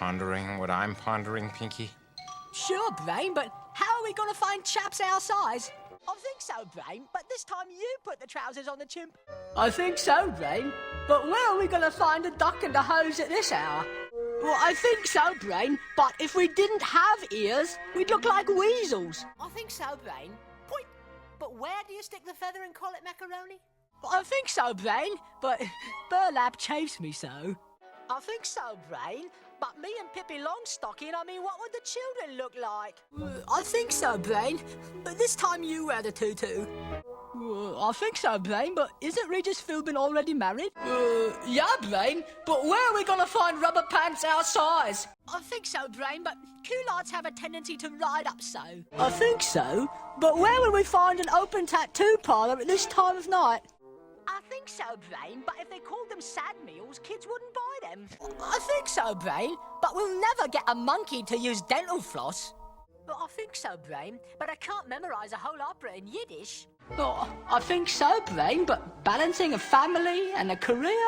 pondering what I'm pondering, Pinky? Sure, Brain, but how are we going to find chaps our size? I think so, Brain, but this time you put the trousers on the chimp. I think so, Brain, but where are we going to find a duck and a hose at this hour? Well, I think so, Brain, but if we didn't have ears, we'd look like weasels. I think so, Brain. Point. But where do you stick the feather and call it macaroni? I think so, Brain, but burlap chafes me so. I think so, Brain, but me and Pippi Longstocking, I mean, what would the children look like? I think so, Brain, but this time you wear the tutu. I think so, Brain, but isn't Regis Philbin already married? Yeah, Brain, but where are we going to find rubber pants our size? I think so, Brain, but culottes have a tendency to ride up so. I think so, but where will we find an open tattoo parlour at this time of night? I think so, Brain, but if they called them sad meals, kids wouldn't buy them. I think so, Brain, but we'll never get a monkey to use dental floss. Well, I think so, Brain, but I can't memorise a whole opera in Yiddish. Oh, I think so, Brain, but balancing a family and a career,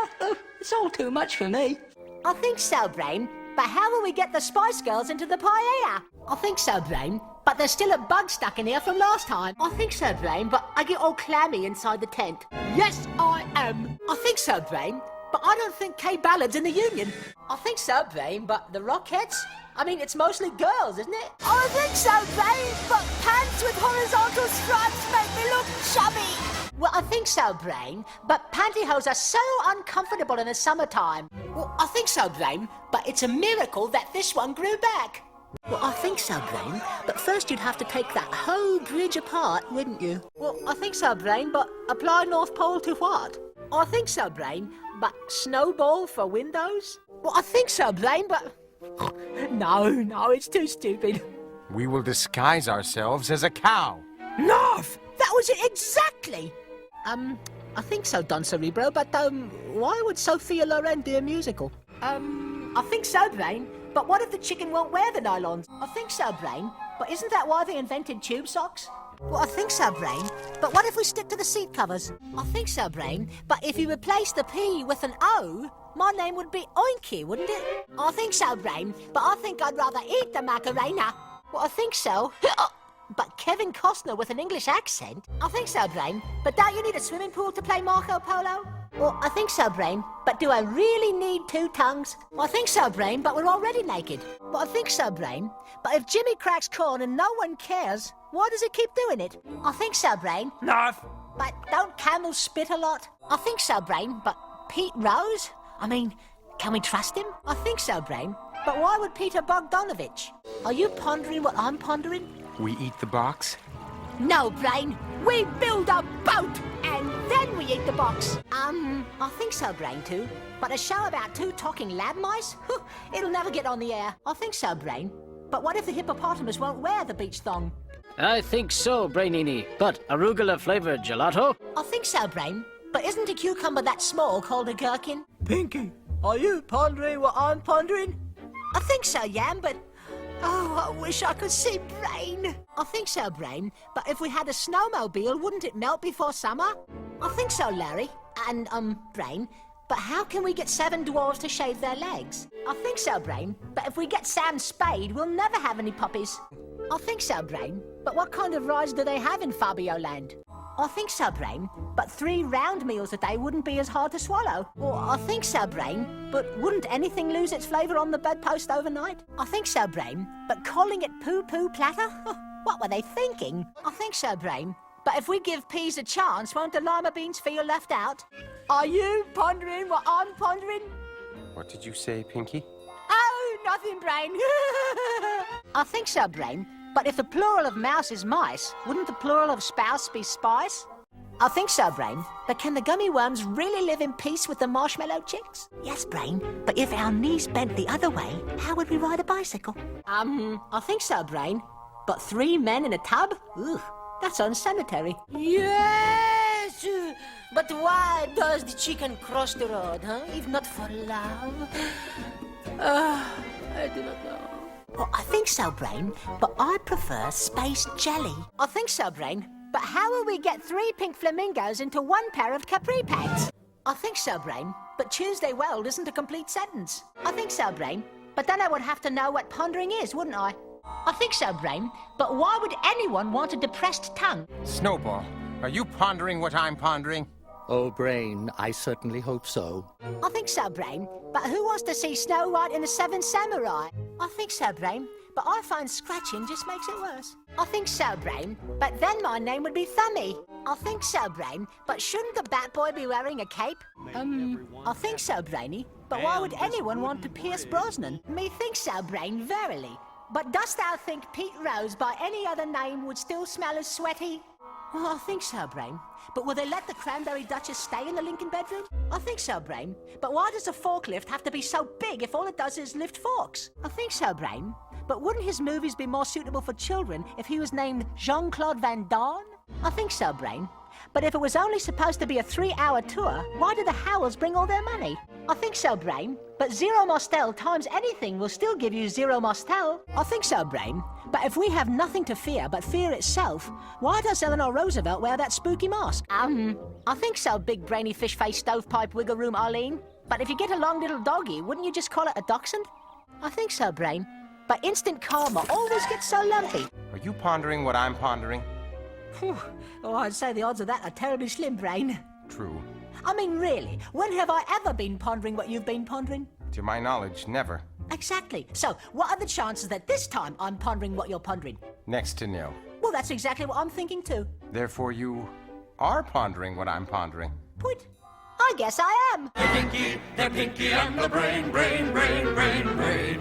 it's all too much for me. I think so, Brain, but how will we get the Spice Girls into the paella? I think so, Brain, but there's still a bug stuck in here from last time. I think so, Brain, but I get all clammy inside the tent. Yes, I am. I think so, Brain, but I don't think Kay Ballard's in the Union. I think so, Brain, but the Rockettes? I mean, it's mostly girls, isn't it? I think so, Brain, but pants with horizontal stripes make me look chubby. Well, I think so, Brain, but pantyhose are so uncomfortable in the summertime. Well, I think so, Brain, but it's a miracle that this one grew back. Well, I think so, Brain, but first you'd have to take that whole bridge apart, wouldn't you? Well, I think so, Brain, but apply North Pole to what? I think so, Brain, but snowball for windows? Well, I think so, Brain, but... No, it's too stupid. We will disguise ourselves as a cow. North! That was it exactly! I think so, Don Cerebro, but, why would Sophia Loren do a musical? I think so, Brain, but what if the chicken won't wear the nylons? I think so, Brain, but isn't that why they invented tube socks? Well, I think so, Brain, but what if we stick to the seat covers? I think so, Brain, but if you replace the P with an O, my name would be Oinky, wouldn't it? I think so, Brain, but I think I'd rather eat the Macarena. Well, I think so. But Kevin Costner with an English accent? I think so, Brain, but don't you need a swimming pool to play Marco Polo? Well, I think so, Brain, but do I really need two tongues? Well, I think so, Brain, but we're already naked. Well, I think so, Brain, but if Jimmy cracks corn and no one cares, why does he keep doing it? I think so, Brain. North! But don't camels spit a lot? I think so, Brain, but Pete Rose? I mean, can we trust him? I think so, Brain, but why would Peter Bogdanovich? Are you pondering what I'm pondering? We eat the box? No, Brain. We build a boat, and then we eat the box. I think so, Brain, too. But a show about two talking lab mice? It'll never get on the air. I think so, Brain. But what if the hippopotamus won't wear the beach thong? I think so, Brainini. But arugula-flavored gelato? I think so, Brain. But isn't a cucumber that small called a gherkin? Pinky, are you pondering what I'm pondering? I think so, Yam, but... Oh, I wish I could see Brain. I think so, Brain, but if we had a snowmobile, wouldn't it melt before summer? I think so, Larry. And, Brain, but how can we get 7 dwarves to shave their legs? I think so, Brain, but if we get Sam Spade, we'll never have any puppies. I think so, Brain, but what kind of rides do they have in Fabio Land? I think so, Brain, but 3 round meals a day wouldn't be as hard to swallow. Or I think so, Brain, but wouldn't anything lose its flavour on the bedpost overnight? I think so, Brain, but calling it poo-poo platter? What were they thinking? I think so, Brain, but if we give peas a chance, won't the lima beans feel left out? Are you pondering what I'm pondering? What did you say, Pinky? Oh, nothing, Brain. I think so, Brain. But if the plural of mouse is mice, wouldn't the plural of spouse be spice? I think so, Brain. But can the gummy worms really live in peace with the marshmallow chicks? Yes, Brain. But if our knees bent the other way, how would we ride a bicycle? I think so, Brain. But 3 men in a tub? Ugh, that's unsanitary. Yes! But why does the chicken cross the road, huh? If not for love? I do not know. Well, I think so, Brain, but I prefer space jelly. I think so, Brain, but how will we get 3 pink flamingos into 1 pair of capri pants? I think so, Brain, but Tuesday Weld isn't a complete sentence. I think so, Brain, But then I would have to know what pondering is, wouldn't I? I think so, Brain. But why would anyone want a depressed tongue? Snowball, are you pondering what I'm pondering? Oh, Brain, I certainly hope so. I think so, Brain. But who wants to see Snow White and the Seven Samurai? I think so, Brain. But I find scratching just makes it worse. I think so, Brain. But then my name would be Thummy. I think so, Brain. But shouldn't the Bat Boy be wearing a cape? I think so, Brainy. But why would anyone want to Pierce Brosnan? Me think so, Brain, verily. But dost thou think Pete Rose by any other name would still smell as sweaty? Well, I think so, Brain. But will they let the Cranberry Duchess stay in the Lincoln bedroom? I think so, Brain. But why does a forklift have to be so big if all it does is lift forks? I think so, Brain. But wouldn't his movies be more suitable for children if he was named Jean-Claude Van Damme? I think so, Brain. But if it was only supposed to be a 3-hour tour, why do the Howells bring all their money? I think so, Brain. But Zero Mostel times anything will still give you Zero Mostel. I think so, Brain. But if we have nothing to fear but fear itself, why does Eleanor Roosevelt wear that spooky mask? I think so, big brainy fish-faced stovepipe wiggle room Arlene. But if you get a long little doggy, wouldn't you just call it a dachshund? I think so, Brain. But instant karma always gets so lumpy. Are you pondering what I'm pondering? Whew. Oh, I'd say the odds of that are terribly slim, Brain. True. I mean, really, when have I ever been pondering what you've been pondering? To my knowledge, never. Exactly. So, what are the chances that this time I'm pondering what you're pondering? Next to nil. Well, that's exactly what I'm thinking too. Therefore, you are pondering what I'm pondering. Put. I guess I am. They're Pinky and the Brain, brain, brain, brain, brain.